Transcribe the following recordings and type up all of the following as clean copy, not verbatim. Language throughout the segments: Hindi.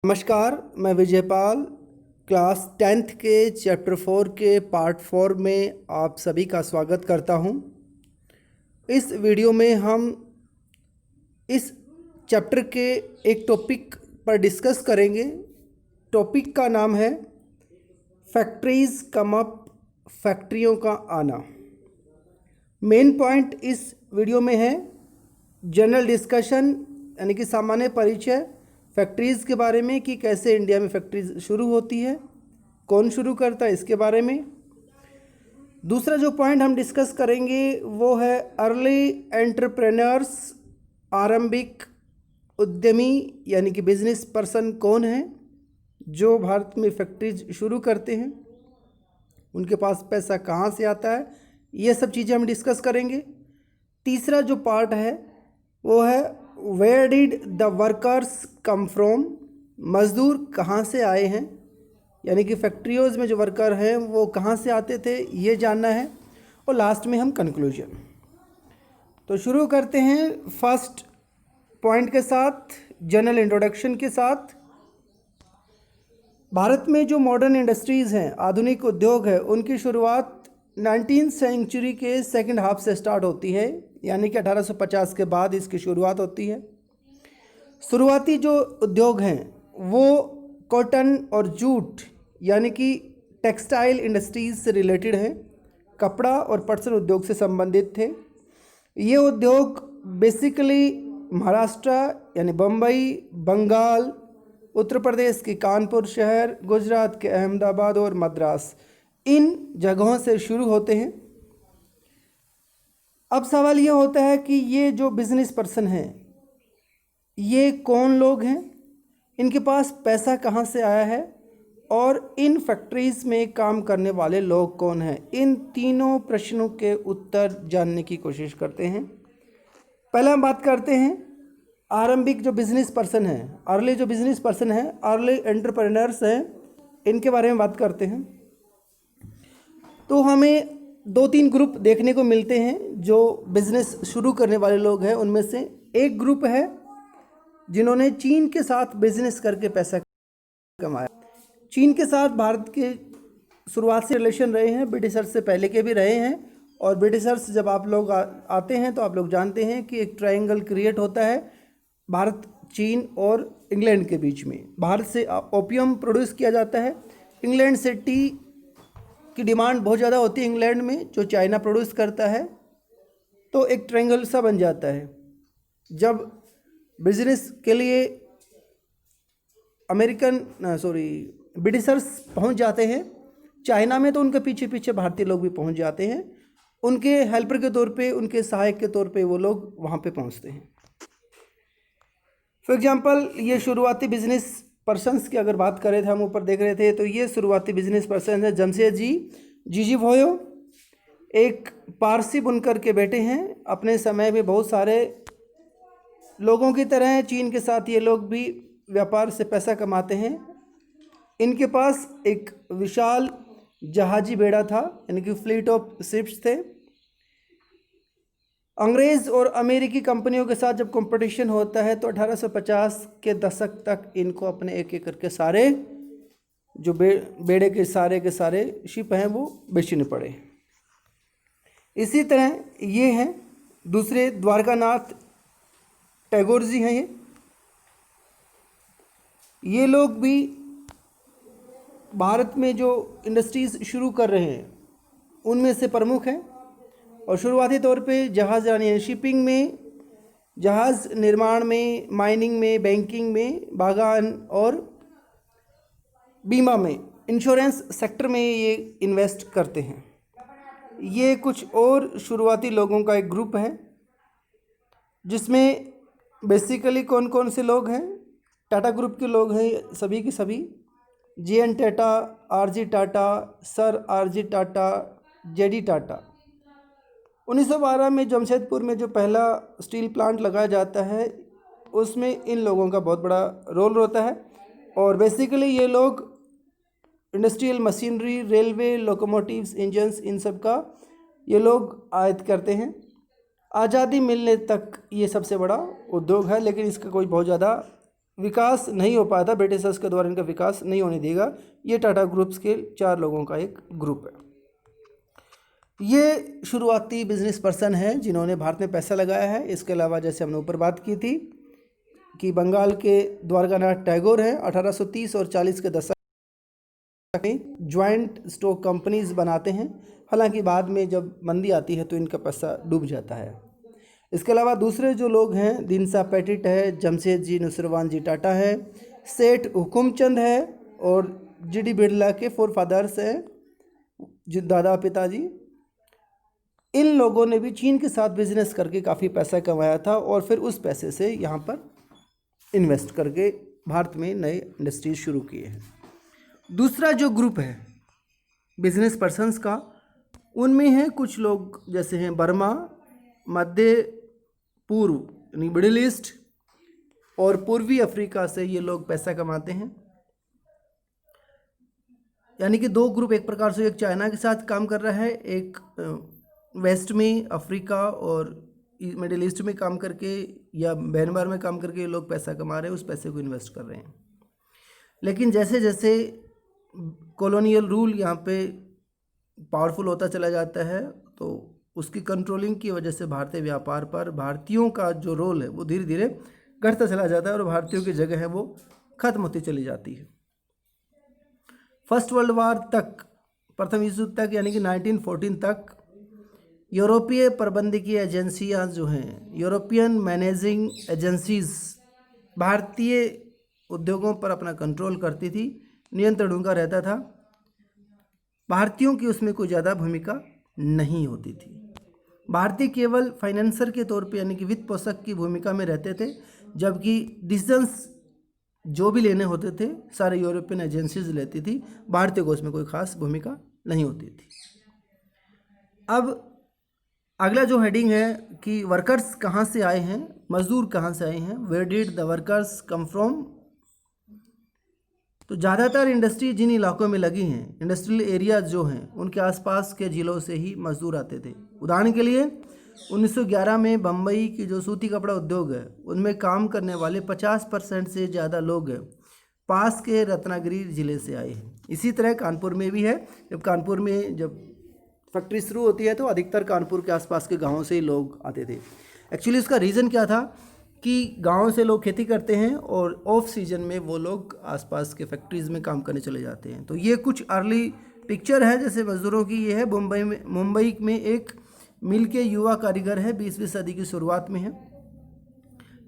नमस्कार, मैं विजयपाल क्लास 10th के चैप्टर 4 के पार्ट 4 में आप सभी का स्वागत करता हूं। इस वीडियो में हम इस चैप्टर के एक टॉपिक पर डिस्कस करेंगे। टॉपिक का नाम है फैक्ट्रीज कम अप, फैक्ट्रियों का आना। मेन पॉइंट इस वीडियो में है जनरल डिस्कशन, यानी कि सामान्य परिचय फैक्ट्रीज़ के बारे में कि कैसे इंडिया में फैक्ट्रीज शुरू होती है, कौन शुरू करता है, इसके बारे में। दूसरा जो पॉइंट हम डिस्कस करेंगे वो है अर्ली एंटरप्रेन्योर्स, आरंभिक उद्यमी यानी कि बिजनेस पर्सन कौन है जो भारत में फैक्ट्रीज शुरू करते हैं, उनके पास पैसा कहाँ से आता है, ये सब चीज़ें हम डिस्कस करेंगे। तीसरा जो पार्ट है वो है where did the workers come from, मज़दूर कहाँ से आए हैं, यानी कि फैक्ट्रियोज़ में जो वर्कर हैं वो कहाँ से आते थे, ये जानना है। और लास्ट में हम कंक्लूजन। तो शुरू करते हैं फर्स्ट पॉइंट के साथ, जनरल इंट्रोडक्शन के साथ। भारत में जो मॉडर्न इंडस्ट्रीज़ हैं, आधुनिक उद्योग है, उनकी शुरुआत 19th सेंचुरी के सेकंड हाफ से स्टार्ट होती है, यानी कि 1850 के बाद इसकी शुरुआत होती है। शुरुआती जो उद्योग हैं वो कॉटन और जूट यानी कि टेक्सटाइल इंडस्ट्रीज से रिलेटेड हैं, कपड़ा और पटसन उद्योग से संबंधित थे। ये उद्योग बेसिकली महाराष्ट्र यानी बम्बई, बंगाल, उत्तर प्रदेश के कानपुर शहर, गुजरात के अहमदाबाद और मद्रास, इन जगहों से शुरू होते हैं। अब सवाल ये होता है कि ये जो बिजनेस पर्सन हैं ये कौन लोग हैं, इनके पास पैसा कहाँ से आया है और इन फैक्ट्रीज में काम करने वाले लोग कौन हैं। इन तीनों प्रश्नों के उत्तर जानने की कोशिश करते हैं। पहले हम बात करते हैं आरंभिक जो बिजनेस पर्सन हैं, अर्ली जो बिजनेस पर्सन हैं, अर्ली एंटरप्रेन्योर्स हैं, इनके बारे में बात करते हैं। तो हमें 2-3 ग्रुप देखने को मिलते हैं जो बिज़नेस शुरू करने वाले लोग हैं। उनमें से एक ग्रुप है जिन्होंने चीन के साथ बिजनेस करके पैसा कमाया। चीन के साथ भारत के शुरुआत से रिलेशन रहे हैं, ब्रिटिशर्स से पहले के भी रहे हैं। और ब्रिटिशर्स जब आप लोग आते हैं तो आप लोग जानते हैं कि एक ट्रायंगल क्रिएट होता है भारत, चीन और इंग्लैंड के बीच में। भारत से ओपियम प्रोड्यूस किया जाता है, इंग्लैंड से टी की डिमांड बहुत ज़्यादा होती है इंग्लैंड में, जो चाइना प्रोड्यूस करता है। तो एक ट्रायंगल सा बन जाता है। जब बिजनेस के लिए ब्रिटिशर्स पहुंच जाते हैं चाइना में, तो उनके पीछे पीछे भारतीय लोग भी पहुंच जाते हैं। उनके हेल्पर के तौर पे, उनके सहायक के तौर पे वो लोग वहाँ पे पहुँचते हैं। फॉर एग्जांपल, ये शुरुआती बिजनेस पर्सन्स की अगर बात करें थे, हम ऊपर देख रहे थे, तो ये शुरुआती बिजनेस पर्सन है जमशेदजी जीजीभोयो, एक पारसी बुनकर के बेटे हैं। अपने समय में बहुत सारे लोगों की तरह चीन के साथ ये लोग भी व्यापार से पैसा कमाते हैं। इनके पास एक विशाल जहाजी बेड़ा था, यानी कि फ्लीट ऑफ शिप्स थे। अंग्रेज़ और अमेरिकी कंपनियों के साथ जब कंपटीशन होता है तो 1850 के दशक तक इनको अपने एक एक करके सारे जो बेड़े के सारे शिप हैं वो बेचने पड़े। इसी तरह ये हैं दूसरे द्वारकानाथ टैगोर जी हैं। ये लोग भी भारत में जो इंडस्ट्रीज़ शुरू कर रहे हैं उनमें से प्रमुख हैं। और शुरुआती तौर पे जहाज़ यानी शिपिंग में, जहाज़ निर्माण में, माइनिंग में, बैंकिंग में, बागान और बीमा में, इंश्योरेंस सेक्टर में ये इन्वेस्ट करते हैं। ये कुछ और शुरुआती लोगों का एक ग्रुप है जिसमें बेसिकली कौन कौन से लोग हैं, टाटा ग्रुप के लोग हैं सभी के सभी, JN Tata, RG Tata, sir RG Tata, JD Tata. 1912 में जमशेदपुर में जो पहला स्टील प्लांट लगाया जाता है उसमें इन लोगों का बहुत बड़ा रोल होता है। और बेसिकली ये लोग industrial machinery, railway, locomotives, engines, इन सब का ये लोग आयात करते हैं। आज़ादी मिलने तक ये सबसे बड़ा उद्योग है, लेकिन इसका कोई बहुत ज़्यादा विकास नहीं हो पाया था, ब्रिटिशर्स के द्वारा इनका विकास नहीं होने देगा। ये टाटा ग्रुप्स के 4 लोगों का एक ग्रुप है। ये शुरुआती बिजनेस पर्सन हैं जिन्होंने भारत में पैसा लगाया है। इसके अलावा जैसे हमने ऊपर बात की थी कि बंगाल के द्वारकानाथ टैगोर हैं, 1830 और 40 के दशक में ज्वाइंट स्टॉक कंपनीज बनाते हैं। हालांकि बाद में जब मंदी आती है तो इनका पैसा डूब जाता है। इसके अलावा दूसरे जो लोग हैं, दीनसा पेटिट है, जमशेदजी नुसरवान जी टाटा है, सेठ हुकुमचंद है और जीडी बिरला के 4 फादर्स हैं, जो दादा पिताजी। इन लोगों ने भी चीन के साथ बिजनेस करके काफ़ी पैसा कमाया था और फिर उस पैसे से यहाँ पर इन्वेस्ट करके भारत में नए इंडस्ट्रीज शुरू किए हैं। दूसरा जो ग्रुप है बिजनेस पर्सन्स का, उनमें हैं कुछ लोग जैसे हैं बर्मा, मध्य पूर्व यानी मिडिल ईस्ट और पूर्वी अफ्रीका से ये लोग पैसा कमाते हैं। यानी कि 2 ग्रुप, एक प्रकार से एक चाइना के साथ काम कर रहा है, एक वेस्ट में अफ्रीका और मिडिल ईस्ट में काम करके या म्यांमार में काम करके ये लोग पैसा कमा रहे हैं, उस पैसे को इन्वेस्ट कर रहे हैं। लेकिन जैसे जैसे कॉलोनियल रूल यहाँ पे पावरफुल होता चला जाता है तो उसकी कंट्रोलिंग की वजह से भारतीय व्यापार पर भारतीयों का जो रोल है वो धीरे धीरे घटता चला जाता है और भारतीयों की जगह है वो खत्म होती चली जाती है। फर्स्ट वर्ल्ड वार तक, प्रथम विश्व युद्ध तक यानी कि 1914 तक यूरोपीय प्रबंधकीय एजेंसियां जो हैं, यूरोपियन मैनेजिंग एजेंसीज, भारतीय उद्योगों पर अपना कंट्रोल करती थी, नियंत्रण उनका रहता था। भारतीयों की उसमें कोई ज़्यादा भूमिका नहीं होती थी। भारतीय केवल फाइनेंसर के तौर पे यानी कि वित्त पोषक की भूमिका में रहते थे, जबकि डिसीजंस जो भी लेने होते थे सारे यूरोपियन एजेंसीज लेती थी। भारतीय को उसमें कोई खास भूमिका नहीं होती थी। अब अगला जो हेडिंग है कि वर्कर्स कहाँ से आए हैं, मजदूर कहाँ से आए हैं, where did the workers come from. तो ज़्यादातर इंडस्ट्री जिन इलाकों में लगी हैं, इंडस्ट्रियल एरियाज जो हैं, उनके आसपास के ज़िलों से ही मजदूर आते थे। उदाहरण के लिए 1911 में बम्बई की जो सूती कपड़ा उद्योग है उनमें काम करने वाले 50% से ज़्यादा लोग पास के रत्नागिरी ज़िले से आए हैं। इसी तरह कानपुर में भी है। जब कानपुर में जब फैक्ट्री शुरू होती है तो अधिकतर कानपुर के आसपास के गाँवों से ही लोग आते थे। एक्चुअली इसका रीज़न क्या था कि गांव से लोग खेती करते हैं और ऑफ सीजन में वो लोग आसपास के फैक्ट्रीज़ में काम करने चले जाते हैं। तो ये कुछ अर्ली पिक्चर है जैसे मज़दूरों की। ये है मुंबई में एक मिल के युवा कारीगर है, 20वीं सदी की शुरुआत में है।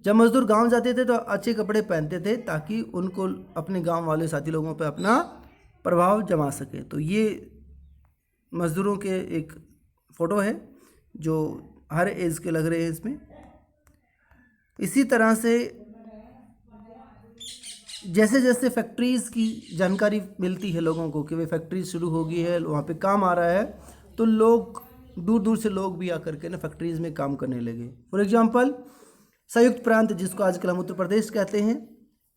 जब मज़दूर गांव जाते थे तो अच्छे कपड़े पहनते थे ताकि उनको अपने गांव वाले साथी लोगों पर अपना प्रभाव जमा सके। तो ये मज़दूरों के एक फ़ोटो है जो हर एज के लग रहे हैं इसमें। इसी तरह से जैसे जैसे फैक्ट्रीज़ की जानकारी मिलती है लोगों को कि वे फैक्ट्री शुरू हो गई है, वहाँ पे काम आ रहा है, तो लोग दूर दूर से लोग भी आकर के ना फैक्ट्रीज़ में काम करने लगे। फॉर एग्जांपल संयुक्त प्रांत जिसको आजकल हम उत्तर प्रदेश कहते हैं,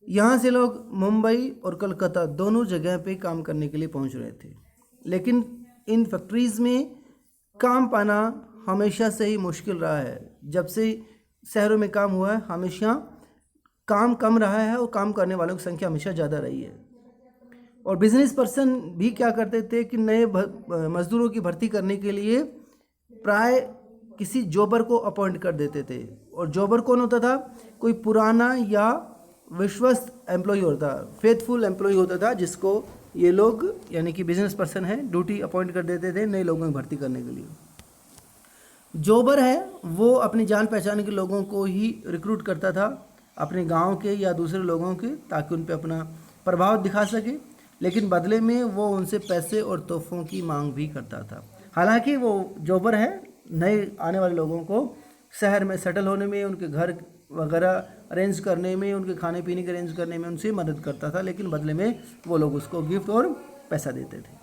यहाँ से लोग मुंबई और कलकत्ता दोनों जगह पे काम करने के लिए पहुँच रहे थे। लेकिन इन फैक्ट्रीज़ में काम पाना हमेशा से ही मुश्किल रहा है। जब से शहरों में काम हुआ है हमेशा काम कम रहा है और काम करने वालों की संख्या हमेशा ज़्यादा रही है। और बिजनेस पर्सन भी क्या करते थे कि नए मज़दूरों की भर्ती करने के लिए प्राय किसी जॉबर को अपॉइंट कर देते थे। और जॉबर कौन होता था? कोई पुराना या विश्वस्त एम्प्लॉय होता, फेथफुल एम्प्लॉय होता था, जिसको ये लोग यानी कि बिजनेस पर्सन है ड्यूटी अपॉइंट कर देते थे नए लोगों की भर्ती करने के लिए। जॉबर है वो अपनी जान पहचान के लोगों को ही रिक्रूट करता था, अपने गांव के या दूसरे लोगों के, ताकि उन पे अपना प्रभाव दिखा सके। लेकिन बदले में वो उनसे पैसे और तोहफों की मांग भी करता था। हालांकि वो जॉबर है नए आने वाले लोगों को शहर में सेटल होने में, उनके घर वगैरह अरेंज करने में, उनके खाने पीने के अरेंज करने में उनसे मदद करता था, लेकिन बदले में वो लोग उसको गिफ्ट और पैसा देते थे।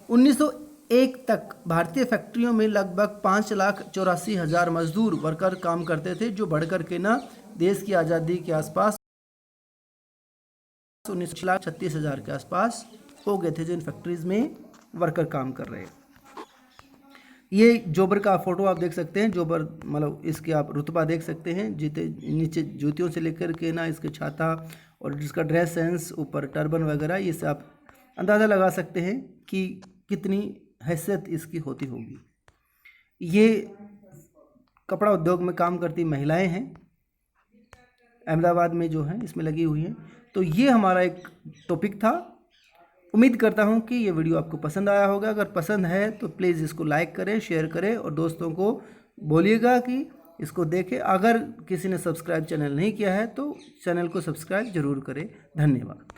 1901 तक भारतीय फैक्ट्रियों में लगभग 5,84,000 मजदूर वर्कर काम करते थे, जो बढ़कर के ना देश की आज़ादी के आसपास 19,36,000 के आसपास हो गए थे, जो इन फैक्ट्रीज में वर्कर काम कर रहे हैं। ये जोबर का फ़ोटो आप देख सकते हैं। जोबर मतलब इसके आप रुतबा देख सकते हैं, जीते नीचे जूतियों से लेकर के ना इसके छाता और जिसका ड्रेस सेंस, ऊपर टर्बन वगैरह, ये से आप अंदाज़ा लगा सकते हैं कि कितनी हैसियत इसकी होती होगी। ये कपड़ा उद्योग में काम करती महिलाएं हैं, अहमदाबाद में जो हैं इसमें लगी हुई हैं। तो ये हमारा एक टॉपिक था। उम्मीद करता हूँ कि ये वीडियो आपको पसंद आया होगा। अगर पसंद है तो प्लीज़ इसको लाइक करें, शेयर करें और दोस्तों को बोलिएगा कि इसको देखें। अगर किसी ने सब्सक्राइब चैनल नहीं किया है तो चैनल को सब्सक्राइब ज़रूर करें। धन्यवाद।